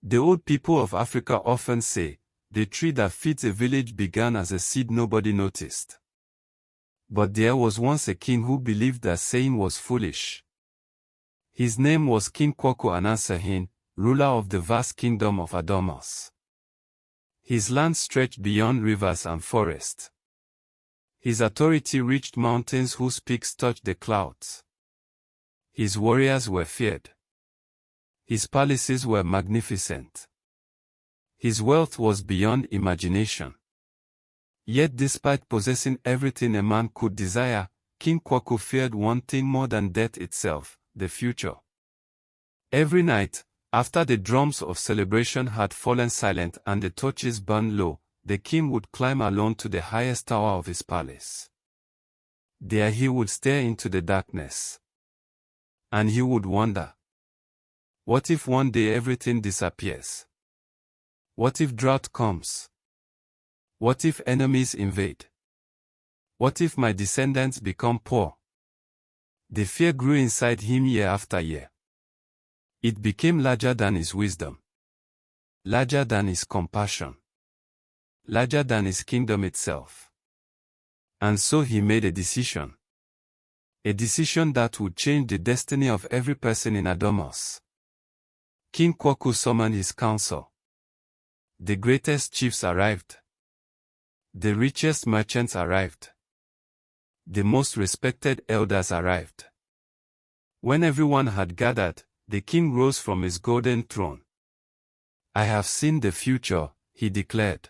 The old people of Africa often say, the tree that feeds a village began as a seed nobody noticed. But there was once a king who believed that saying was foolish. His name was King Kwaku Anansahin, ruler of the vast kingdom of Adomos. His land stretched beyond rivers and forests. His authority reached mountains whose peaks touched the clouds. His warriors were feared. His palaces were magnificent. His wealth was beyond imagination. Yet despite possessing everything a man could desire, King Kwaku feared one thing more than death itself, the future. Every night, after the drums of celebration had fallen silent and the torches burned low, the king would climb alone to the highest tower of his palace. There he would stare into the darkness. And he would wonder, what if one day everything disappears? What if drought comes? What if enemies invade? What if my descendants become poor? The fear grew inside him year after year. It became larger than his wisdom, larger than his compassion, larger than his kingdom itself. And so he made a decision that would change the destiny of every person in Adomos. King Kwaku summoned his council. The greatest chiefs arrived. The richest merchants arrived. The most respected elders arrived. When everyone had gathered, the king rose from his golden throne. I have seen the future, he declared.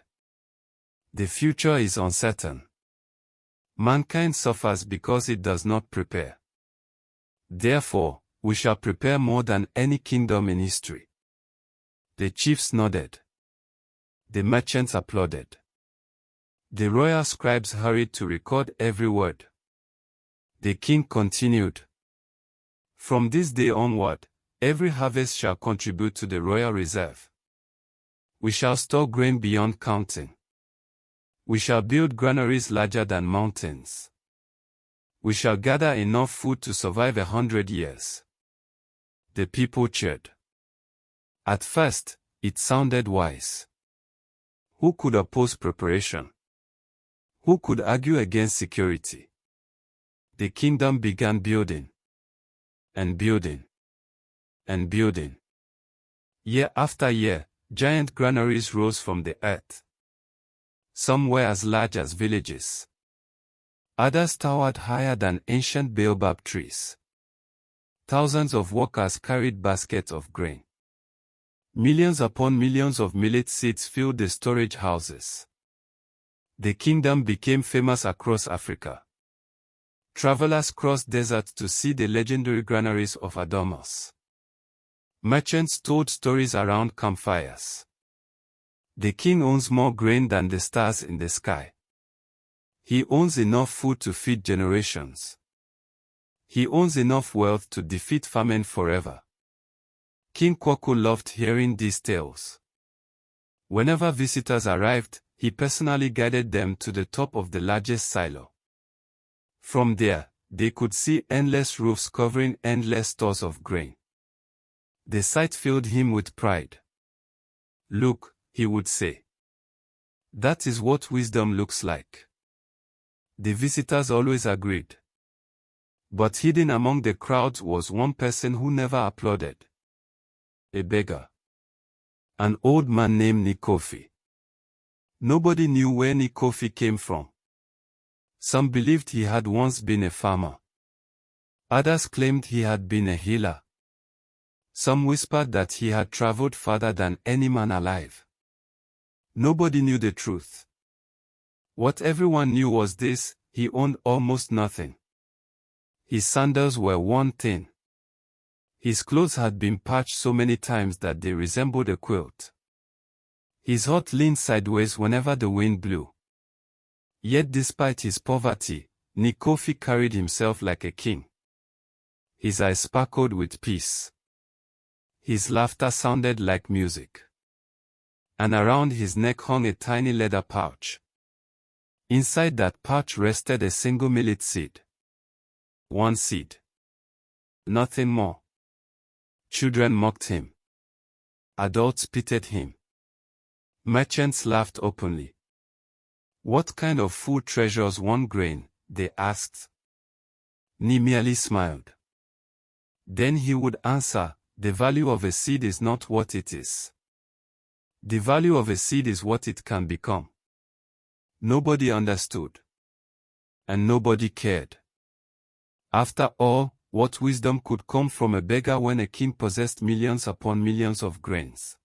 The future is uncertain. Mankind suffers because it does not prepare. Therefore, we shall prepare more than any kingdom in history. The chiefs nodded. The merchants applauded. The royal scribes hurried to record every word. The king continued. From this day onward, every harvest shall contribute to the royal reserve. We shall store grain beyond counting. We shall build granaries larger than mountains. We shall gather enough food to survive 100 years. The people cheered. At first, it sounded wise. Who could oppose preparation? Who could argue against security? The kingdom began building. And building. And building. Year after year, giant granaries rose from the earth. Some were as large as villages. Others towered higher than ancient baobab trees. Thousands of workers carried baskets of grain. Millions upon millions of millet seeds filled the storage houses. The kingdom became famous across Africa. Travelers crossed deserts to see the legendary granaries of Adomos. Merchants told stories around campfires. The king owns more grain than the stars in the sky. He owns enough food to feed generations. He owns enough wealth to defeat famine forever. King Kwaku loved hearing these tales. Whenever visitors arrived, he personally guided them to the top of the largest silo. From there, they could see endless roofs covering endless stores of grain. The sight filled him with pride. Look, he would say. That is what wisdom looks like. The visitors always agreed. But hidden among the crowds was one person who never applauded. A beggar. An old man named Nikofi. Nobody knew where Nikofi came from. Some believed he had once been a farmer. Others claimed he had been a healer. Some whispered that he had traveled farther than any man alive. Nobody knew the truth. What everyone knew was this: he owned almost nothing. His sandals were worn thin. His clothes had been patched so many times that they resembled a quilt. His hut leaned sideways whenever the wind blew. Yet despite his poverty, Nikofi carried himself like a king. His eyes sparkled with peace. His laughter sounded like music. And around his neck hung a tiny leather pouch. Inside that pouch rested a single millet seed. One seed. Nothing more. Children mocked him. Adults pitied him. Merchants laughed openly. What kind of food treasures 1 grain? They asked. Ni merely smiled. Then he would answer, the value of a seed is not what it is. The value of a seed is what it can become. Nobody understood. And nobody cared. After all, what wisdom could come from a beggar when a king possessed millions upon millions of grains?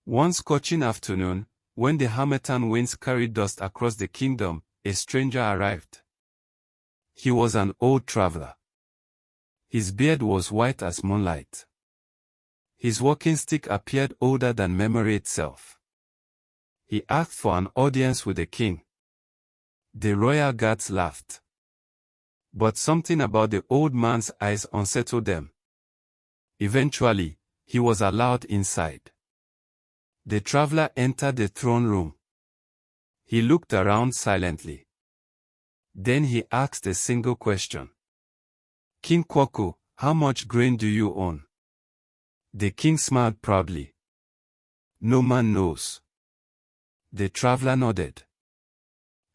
One scorching afternoon, when the harmattan winds carried dust across the kingdom, a stranger arrived. He was an old traveler. His beard was white as moonlight. His walking stick appeared older than memory itself. He asked for an audience with the king. The royal guards laughed. But something about the old man's eyes unsettled them. Eventually, he was allowed inside. The traveler entered the throne room. He looked around silently. Then he asked a single question. King Kwaku, how much grain do you own? The king smiled proudly. No man knows. The traveler nodded.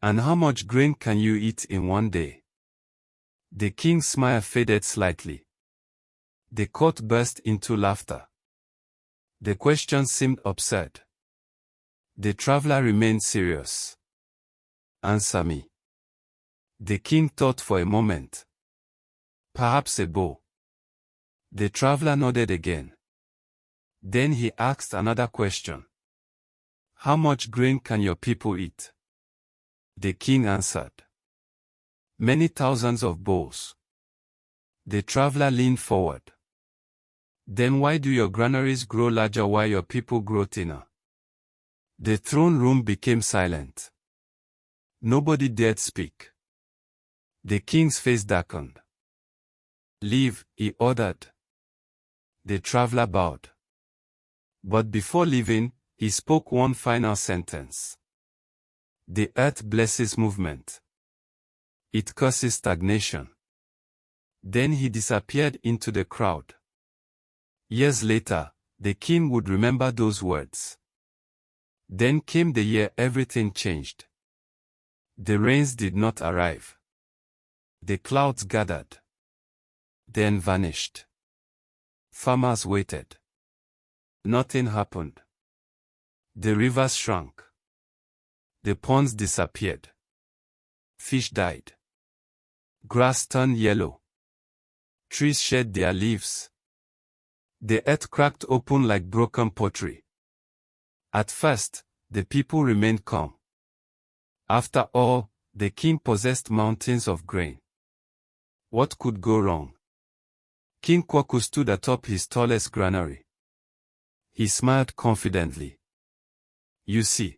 And how much grain can you eat in 1 day? The king's smile faded slightly. The court burst into laughter. The question seemed absurd. The traveler remained serious. Answer me. The king thought for a moment. Perhaps a bow. The traveler nodded again. Then he asked another question. How much grain can your people eat? The king answered. Many thousands of bowls. The traveler leaned forward. Then why do your granaries grow larger while your people grow thinner? The throne room became silent. Nobody dared speak. The king's face darkened. Leave, he ordered. The traveler bowed. But before leaving, he spoke one final sentence. The earth blesses movement. It causes stagnation. Then he disappeared into the crowd. Years later, the king would remember those words. Then came the year everything changed. The rains did not arrive. The clouds gathered. Then vanished. Farmers waited. Nothing happened. The rivers shrank. The ponds disappeared. Fish died. Grass turned yellow. Trees shed their leaves. The earth cracked open like broken pottery. At first, the people remained calm. After all, the king possessed mountains of grain. What could go wrong? King Kwaku stood atop his tallest granary. He smiled confidently. You see.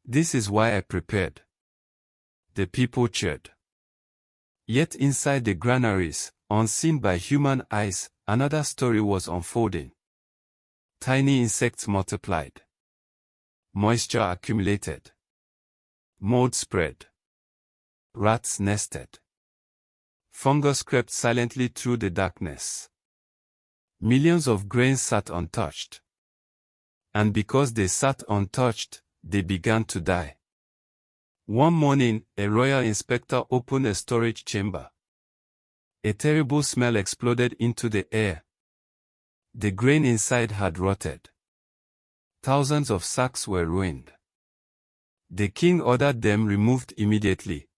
This is why I prepared. The people cheered. Yet inside the granaries, unseen by human eyes, another story was unfolding. Tiny insects multiplied. Moisture accumulated. Mold spread. Rats nested. Fungus crept silently through the darkness. Millions of grains sat untouched. And because they sat untouched, they began to die. One morning, a royal inspector opened a storage chamber. A terrible smell exploded into the air. The grain inside had rotted. Thousands of sacks were ruined. The king ordered them removed immediately.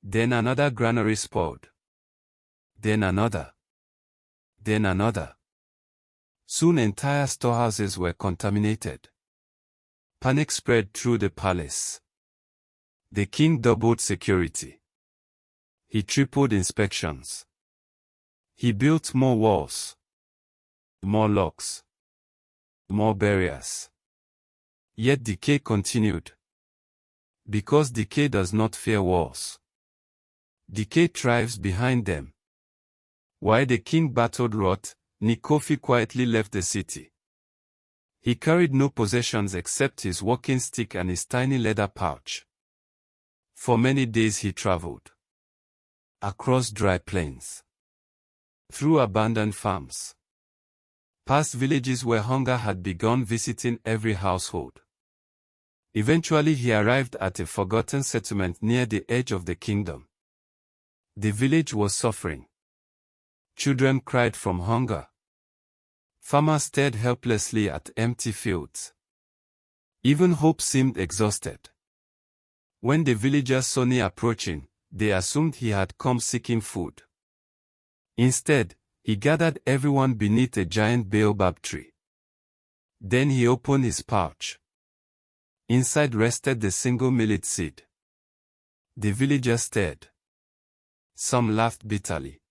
Then another granary spoiled. Then another. Then another. Soon entire storehouses were contaminated. Panic spread through the palace. The king doubled security. He tripled inspections. He built more walls. More locks. More barriers. Yet decay continued. Because decay does not fear walls. Decay thrives behind them. While the king battled rot, Nkofi quietly left the city. He carried no possessions except his walking stick and his tiny leather pouch. For many days he traveled. Across dry plains. Through abandoned farms. past villages where hunger had begun visiting every household. Eventually he arrived at a forgotten settlement near the edge of the kingdom. The village was suffering. Children cried from hunger. Farmers stared helplessly at empty fields. Even hope seemed exhausted. When the villagers saw Ni approaching, they assumed he had come seeking food. Instead, he gathered everyone beneath a giant baobab tree. Then he opened his pouch. Inside rested the single millet seed. The villagers stared. Some laughed bitterly.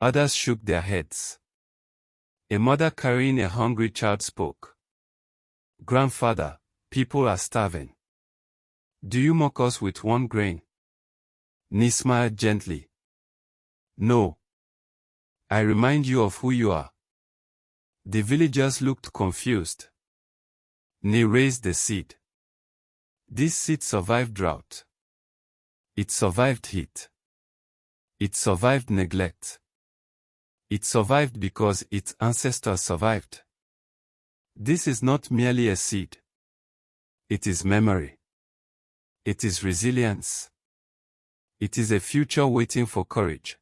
Others shook their heads. A mother carrying a hungry child spoke. "Grandfather, people are starving. Do you mock us with one grain?" Ni smiled gently. "No. I remind you of who you are." The villagers looked confused. Ni raised the seed. This seed survived drought. It survived heat. It survived neglect. It survived because its ancestors survived. This is not merely a seed. It is memory. It is resilience. It is a future waiting for courage.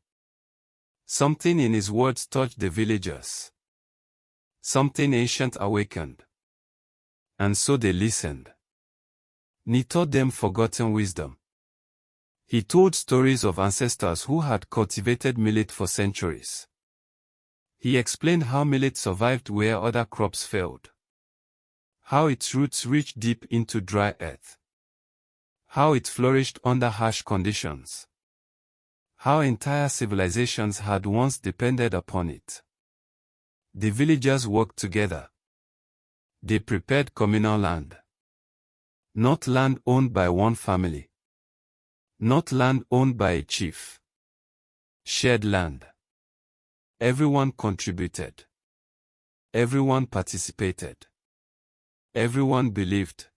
Something in his words touched the villagers. Something ancient awakened. And so they listened. Ni taught them forgotten wisdom. He told stories of ancestors who had cultivated millet for centuries. He explained how millet survived where other crops failed. How its roots reached deep into dry earth. How it flourished under harsh conditions. How entire civilizations had once depended upon it. The villagers worked together. They prepared communal land. Not land owned by one family. Not land owned by a chief. Shared land. Everyone contributed. Everyone participated. Everyone believed.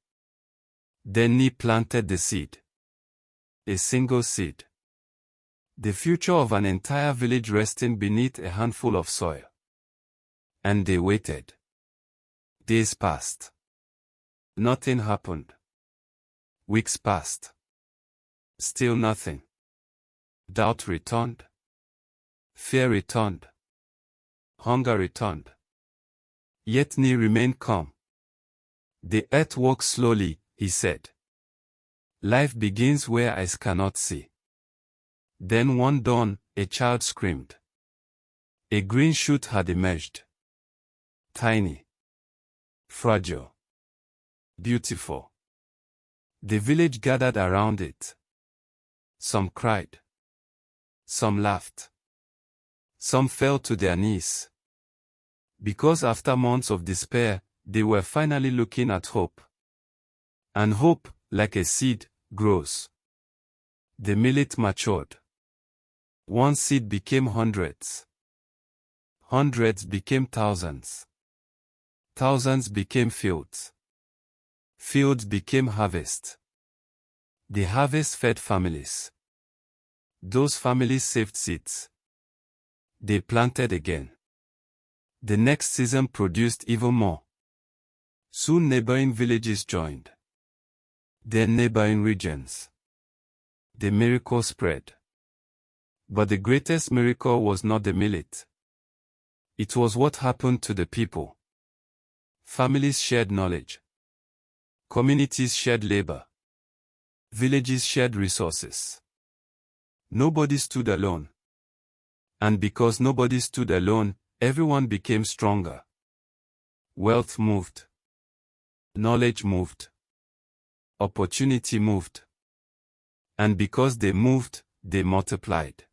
Then Ni planted the seed. A single seed. The future of an entire village resting beneath a handful of soil. And they waited. Days passed. Nothing happened. Weeks passed. Still nothing. Doubt returned. Fear returned. Hunger returned. Yet Ni remained calm. The earth walks slowly, he said. Life begins where eyes cannot see. Then one dawn, a child screamed. A green shoot had emerged. Tiny. Fragile. Beautiful. The village gathered around it. Some cried. Some laughed. Some fell to their knees. Because after months of despair, they were finally looking at hope. And hope, like a seed, grows. The millet matured. One seed became hundreds. Hundreds became thousands. Thousands became fields. Fields became harvest. The harvest fed families. Those families saved seeds. They planted again. The next season produced even more. Soon neighboring villages joined. Then neighboring regions. The miracle spread. But the greatest miracle was not the millet. It was what happened to the people. Families shared knowledge. Communities shared labor. Villages shared resources. Nobody stood alone. And because nobody stood alone, everyone became stronger. Wealth moved. Knowledge moved. Opportunity moved. And because they moved, they multiplied.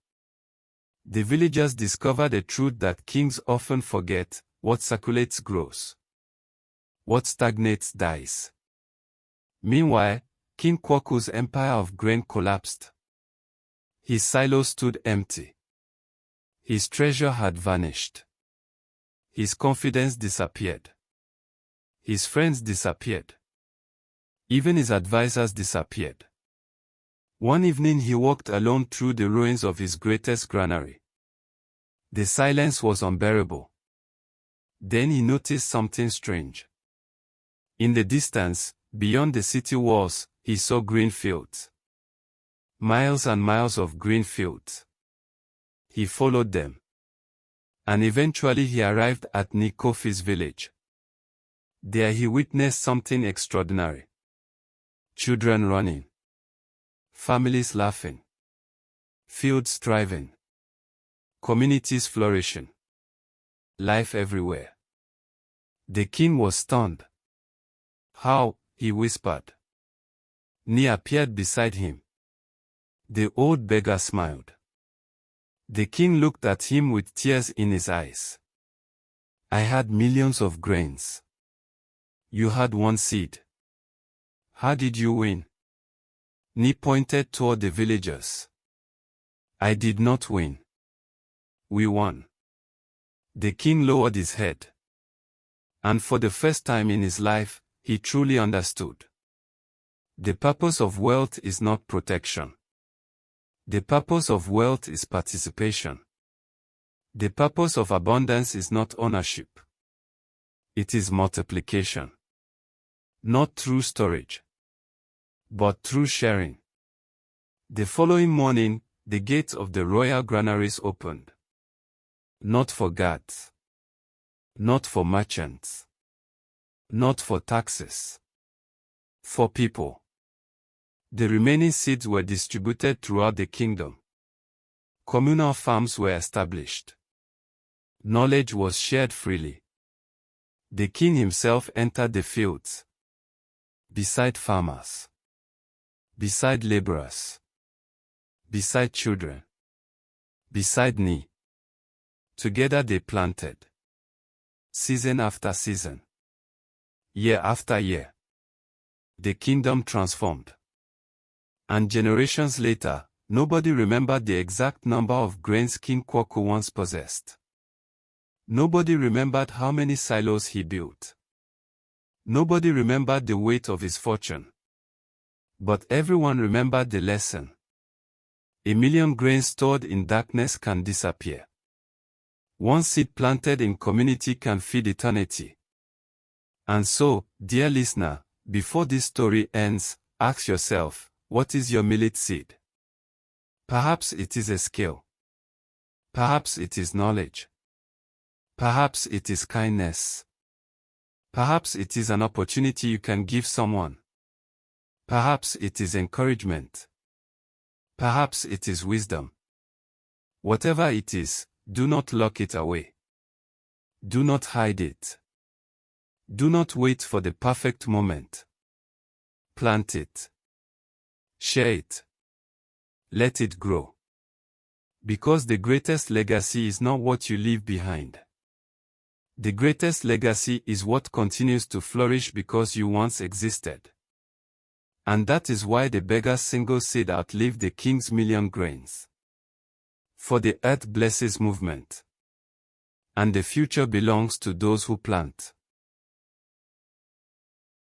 The villagers discovered a truth that kings often forget: what circulates grows. What stagnates dies. Meanwhile, King Kwaku's empire of grain collapsed. His silo stood empty. His treasure had vanished. His confidence disappeared. His friends disappeared. Even his advisors disappeared. One evening he walked alone through the ruins of his greatest granary. The silence was unbearable. Then he noticed something strange. In the distance, beyond the city walls, he saw green fields. Miles and miles of green fields. He followed them. And eventually he arrived at Nikofi's village. There he witnessed something extraordinary. Children running. Families laughing. Fields thriving. Communities flourishing. Life everywhere. The king was stunned. "How?" he whispered. Ni appeared beside him. The old beggar smiled. The king looked at him with tears in his eyes. "I had millions of grains. You had one seed. How did you win?" Ni pointed toward the villagers. "I did not win. We won." The king lowered his head. And for the first time in his life, he truly understood. The purpose of wealth is not protection. The purpose of wealth is participation. The purpose of abundance is not ownership. It is multiplication. Not through storage, but through sharing. The following morning, the gates of the royal granaries opened. Not for guards. Not for merchants. Not for taxes. For people. The remaining seeds were distributed throughout the kingdom. Communal farms were established. Knowledge was shared freely. The king himself entered the fields. Beside farmers. Beside laborers. Beside children. Beside Ni. Together they planted. Season after season. Year after year. The kingdom transformed. And generations later, nobody remembered the exact number of grains King Kwaku once possessed. Nobody remembered how many silos he built. Nobody remembered the weight of his fortune. But everyone remembered the lesson. A million grains stored in darkness can disappear. One seed planted in community can feed eternity. And so, dear listener, before this story ends, ask yourself, what is your millet seed? Perhaps it is a skill. Perhaps it is knowledge. Perhaps it is kindness. Perhaps it is an opportunity you can give someone. Perhaps it is encouragement. Perhaps it is wisdom. Whatever it is, do not lock it away. Do not hide it. Do not wait for the perfect moment. Plant it. Share it. Let it grow. Because the greatest legacy is not what you leave behind. The greatest legacy is what continues to flourish because you once existed. And that is why the beggar's single seed outlived the king's million grains. For the earth blesses movement. And the future belongs to those who plant.